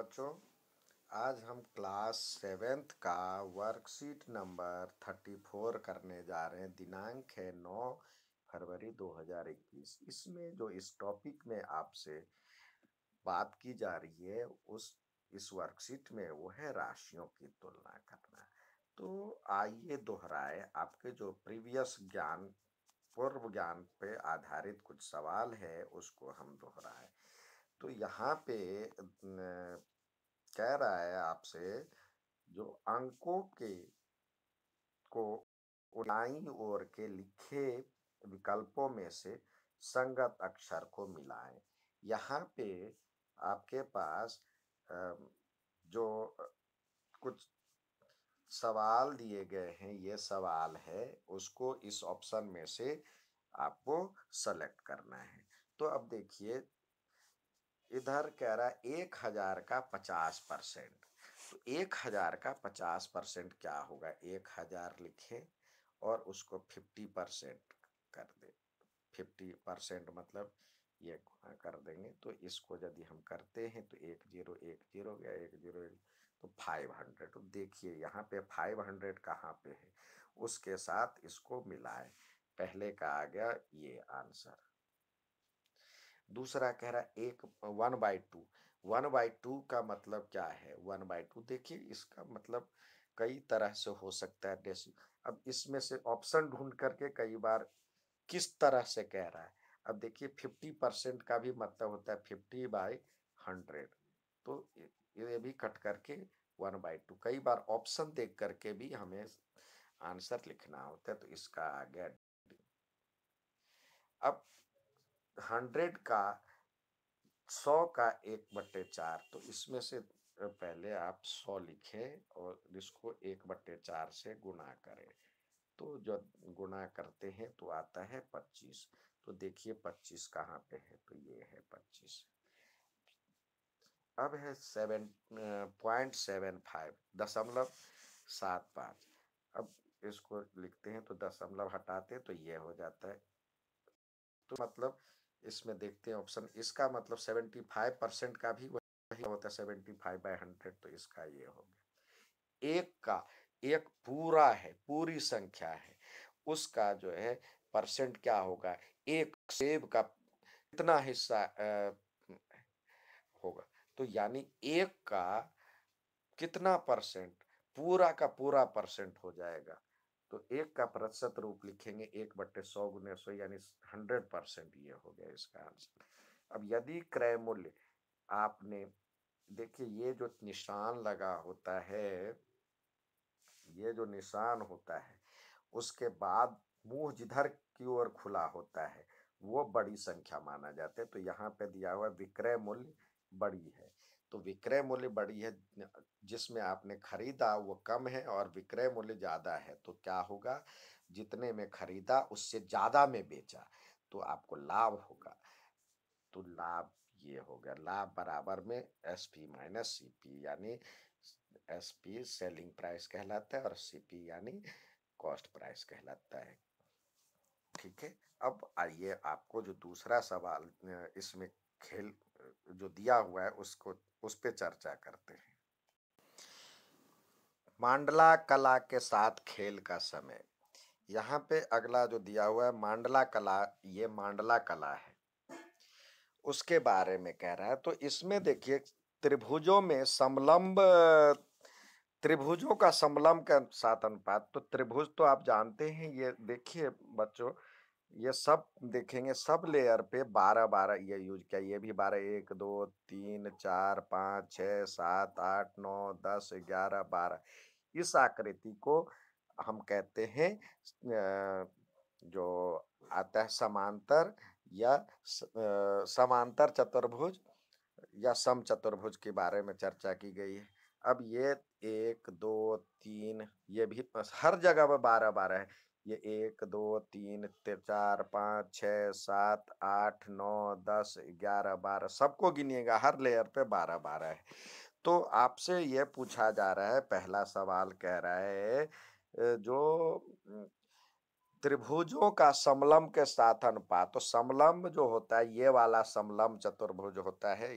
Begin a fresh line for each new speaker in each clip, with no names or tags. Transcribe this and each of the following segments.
बच्चों, आज हम क्लास 7th का वर्कशीट नंबर 34 करने जा रहे हैं। दिनांक है 9 फरवरी 2021। इसमें जो इस टॉपिक में आपसे बात की जा रही है इस वर्कशीट में वो है राशियों की तुलना करना। तो आइए दोहराए आपके जो प्रीवियस ज्ञान पूर्व ज्ञान पे आधारित कुछ सवाल है उसको हम दोहराए। तो यहाँ पे कह रहा है आपसे जो अंकों के को दाईं ओर के लिखे विकल्पों में से संगत अक्षर को मिलाएं। यहाँ पे आपके पास जो कुछ सवाल दिए गए हैं, ये सवाल है, उसको इस ऑप्शन में से आपको सेलेक्ट करना है। तो अब देखिए, इधर कह रहा है 1000 का 50%। तो 1000 का 50% क्या होगा? 1000 लिखें और उसको 50% कर दे। 50% मतलब ये गुणा कर देंगे। तो इसको यदि हम करते हैं तो 1010 गया, 10 तो 500। तो देखिए यहाँ पे 500 कहाँ पे है, उसके साथ इसको मिलाएं। पहले का आ गया ये आंसर। दूसरा कह रहा है 1/2। 1/2 का मतलब क्या है? 1/2 देखिए, इसका मतलब कई तरह से हो सकता है। अब इसमें से ऑप्शन ढूंढ करके कई बार किस तरह से कह रहा है। अब देखिए 50% का भी मतलब होता है 50/100। तो ये भी कट करके 1/2। कई बार ऑप्शन देख करके भी हमें आंसर लिखना होता है। तो इसका आ गया D। अब 100 का 100 का 1/4। तो इसमें से पहले आप 100 लिखें और इसको 1/4 से गुणा करें। तो जब गुणा करते हैं तो आता है 25। तो देखिए 25 कहाँ पे है, तो ये है 25। अब है 0.75, 0.75। अब इसको लिखते हैं तो दशमलव हटाते हैं तो ये हो जाता है। तो मतलब इसमें देखते हैं ऑप्शन, इसका मतलब 75% का भी वही होता है 75/100। तो इसका ये हो गया। एक का एक पूरा है, पूरी संख्या है, उसका जो है परसेंट क्या होगा? एक सेब का कितना हिस्सा होगा? तो यानी एक का कितना परसेंट, पूरा का पूरा परसेंट हो जाएगा। तो एक का प्रतिशत रूप लिखेंगे 1/100 गुने 100 यानी 100%। ये हो गया इसका आंसर। अब यदि क्रय मूल्य आपने देखिए, ये जो निशान लगा होता है, ये जो निशान होता है, उसके बाद मुंह जिधर की ओर खुला होता है वो बड़ी संख्या माना जाता है। तो यहाँ पे दिया हुआ विक्रय मूल्य बड़ी है। तो विक्रय मूल्य बड़ी है, जिसमें आपने खरीदा वो कम है और विक्रय मूल्य ज्यादा है। तो क्या होगा? जितने में खरीदा उससे ज्यादा में बेचा तो आपको लाभ होगा। तो लाभ ये हो गया। लाभ बराबर में एसपी माइनस सीपी, यानी एसपी सेलिंग प्राइस कहलाता है और सीपी यानी कॉस्ट प्राइस कहलाता है। ठीक है। अब आइए आपको जो दूसरा सवाल इसमें खेल जो दिया हुआ है उसको उस पे चर्चा करते हैं। मांडला कला के साथ खेल का समय। यहाँ पे अगला जो दिया हुआ है मांडला कला, ये मांडला कला है, उसके बारे में कह रहा है। तो इसमें देखिए त्रिभुजों में समलंब, त्रिभुजों का समलंब के साथ अनुपात। तो त्रिभुज तो आप जानते हैं, ये देखिए बच्चों, ये सब देखेंगे, सब लेयर पे 12 ये यूज किया। ये भी 12, 1 2 3 4 5 6 7 8 9 10 11 12। इस आकृति को हम कहते हैं जो आता है समांतर या समांतर चतुर्भुज या सम चतुर्भुज के बारे में चर्चा की गई है। अब ये 1 2 3, ये भी हर जगह पर 12 है। ये 1 2 3 4 5 6 7 8 9 10 11 12 सबको गिनिएगा, हर लेयर पे 12 है। तो आपसे ये पूछा जा रहा है, पहला सवाल कह रहा है जो त्रिभुजों का समलंब के साथ अनुपात। तो समलंब जो होता है, ये वाला समलंब चतुर्भुज होता है,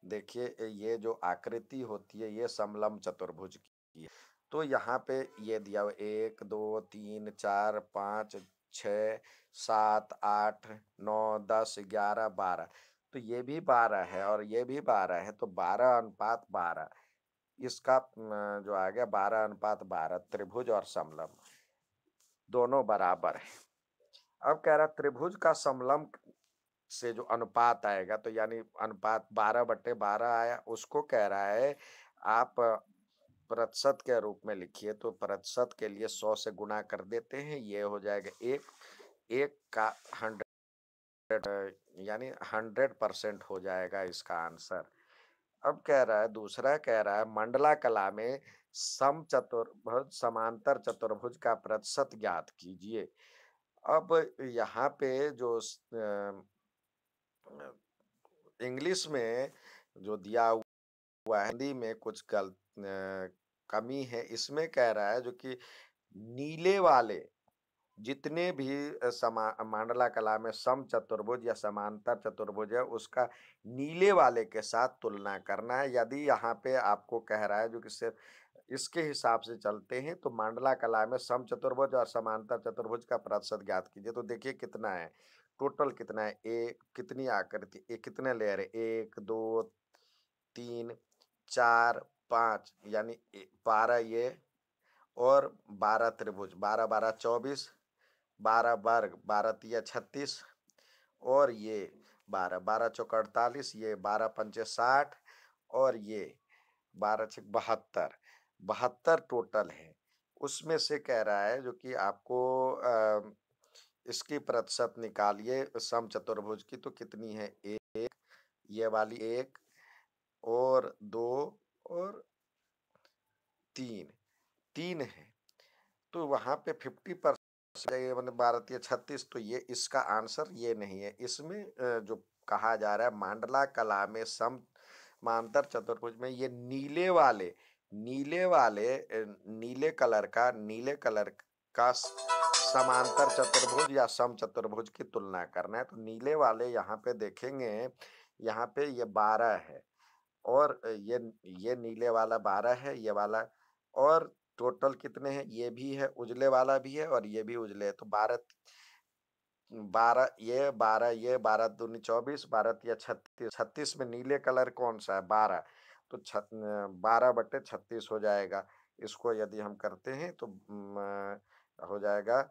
देखिए ये जो आकृति होती है ये समलंब चतुर्भुज की है। तो यहाँ पे ये दिया हुआ 1 2 3 4 5 6 7 8 9 10 11 12, तो ये भी 12 है और ये भी 12 है, तो 12:12 इसका जो आ गया 12:12 त्रिभुज और समलंब दोनों बराबर है। अब कह रहा त्रिभुज का समलंब से जो अनुपात आएगा, तो यानी अनुपात 12/12 आया, उसको कह रहा है आप प्रतिशत के रूप में लिखिए। तो प्रतिशत के लिए 100 से गुणा कर देते हैं, ये हो जाएगा एक, एक का 100, यानी 100% हो जाएगा इसका आंसर। अब कह रहा है दूसरा, कह रहा है मंडला कला में सम चतुर्भुज समांतर चतुर्भुज का प्रतिशत ज्ञात कीजिए। अब यहाँ पे जो इंग्लिश में जो दिया हुआ है, हिंदी में कुछ कमी है, इसमें कह रहा है जो कि नीले वाले जितने भी मंडला कला में सम चतुर्भुज या समांतर चतुर्भुज है, उसका नीले वाले के साथ तुलना करना है। यदि यहाँ पे आपको कह रहा है जो कि सिर्फ इसके हिसाब से चलते हैं, तो मंडला कला में सम चतुर्भुज और समांतर चतुर्भुज का प्रतिशत ज्ञात कीजिए। तो देखिए कितना है, टोटल कितना है, एक कितनी आकृति, एक कितने लेयर है, 1 2 3 4 5, यानी 12 ये और 12 त्रिभुज, 12 12 24, 12 वर्ग, 12 तिया 36 और ये 12 12 चौक 48, ये 12 पंचे 60 और ये 12 छक 72, 72 टोटल है। उसमें से कह रहा है जो कि आपको इसकी प्रतिशत निकालिए सम चतुर्भुज की, तो कितनी है, एक, ये वाली एक और दो और तीन, तीन है। तो वहां पे 50% मतलब 12 36, तो ये इसका आंसर ये नहीं है। इसमें जो कहा जा रहा है मंडला कला में समांतर चतुर्भुज में ये नीले कलर का समांतर चतुर्भुज या सम चतुर्भुज की तुलना करना है। तो नीले वाले यहाँ पे देखेंगे, यहाँ पे ये 12 है और ये नीले वाला 12 है, ये वाला, और टोटल कितने हैं, ये भी है, उजले वाला भी है और ये भी उजले है। तो 12 12 ये 12 दूनी 24, 12 तिया 36, 36 में नीले कलर कौन सा है, 12, तो 12/36 हो जाएगा। इसको यदि हम करते हैं तो हो जाएगा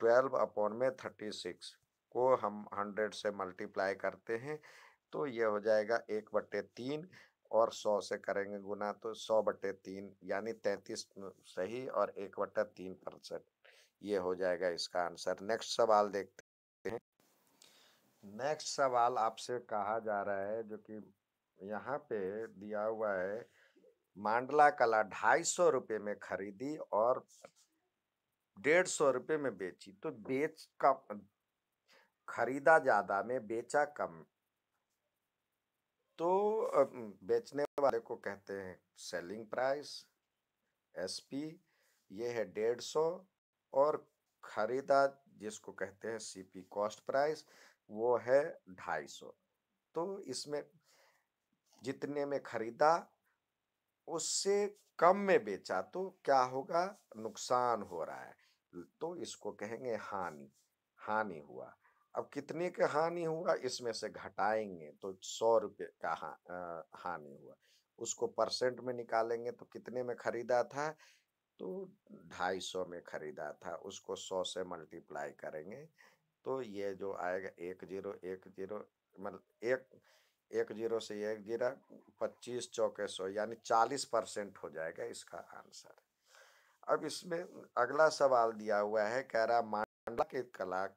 12/36 को हम 100 से मल्टीप्लाई करते हैं, तो ये हो जाएगा 1/3 और 100 से करेंगे गुना, तो 100/3 यानी 33 सही और 1/3%, ये हो जाएगा इसका आंसर। नेक्स्ट सवाल देखते हैं। नेक्स्ट सवाल आपसे कहा जा रहा है जो कि यहाँ पे दिया हुआ है, मांडला कला 250 में खरीदी और 150 में बेची, तो खरीदा ज्यादा में बेचा कम, तो बेचने वाले को कहते हैं सेलिंग प्राइस, एसपी, ये है 150, और खरीदा जिसको कहते हैं सीपी कॉस्ट प्राइस, वो है 250। तो इसमें जितने में खरीदा उससे कम में बेचा, तो क्या होगा, नुकसान हो रहा है, तो इसको कहेंगे हानि, हानि हुआ। अब कितने का हानि हुआ, इसमें से घटाएंगे तो 100 रुपये का हानि हुआ, उसको परसेंट में निकालेंगे तो कितने में खरीदा था, तो 250 में खरीदा था, उसको 100 से मल्टीप्लाई करेंगे, तो ये जो आएगा 10 मतलब एक, 10 से 10, 25 चौके 100, यानी 40% हो जाएगा इसका आंसर। अब इसमें अगला सवाल दिया हुआ है, कह रहा मंडला की कला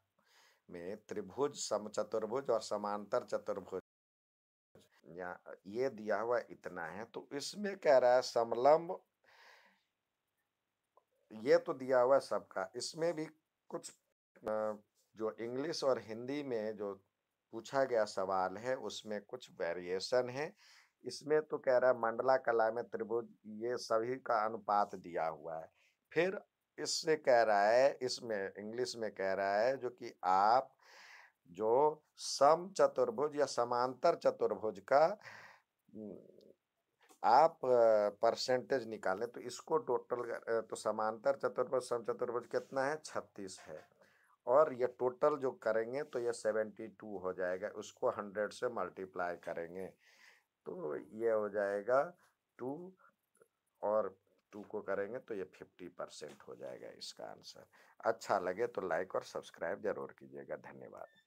में त्रिभुज, समचतुर्भुज और समांतर चतुर्भुज, या ये दिया हुआ इतना है, तो इसमें कह रहा है समलंब, ये तो दिया हुआ सबका, इसमें भी कुछ जो इंग्लिश और हिंदी में जो पूछा गया सवाल है उसमें कुछ वेरिएशन है। इसमें तो कह रहा है मंडला कला में त्रिभुज, ये सभी का अनुपात दिया हुआ है। फिर इससे कह रहा है, इसमें इंग्लिश में कह रहा है जो कि आप जो सम चतुर्भुज या समांतर चतुर्भुज का उम, आप परसेंटेज निकालें तो इसको टोटल तो समांतर चतुर्भुज समचतुर्भुज कितना है 36 है, और ये टोटल जो करेंगे तो ये 72 हो जाएगा, उसको 100 से मल्टीप्लाई करेंगे तो ये हो जाएगा 2, और 2 को करेंगे तो ये 50% हो जाएगा इसका आंसर। अच्छा लगे तो लाइक और सब्सक्राइब जरूर कीजिएगा। धन्यवाद।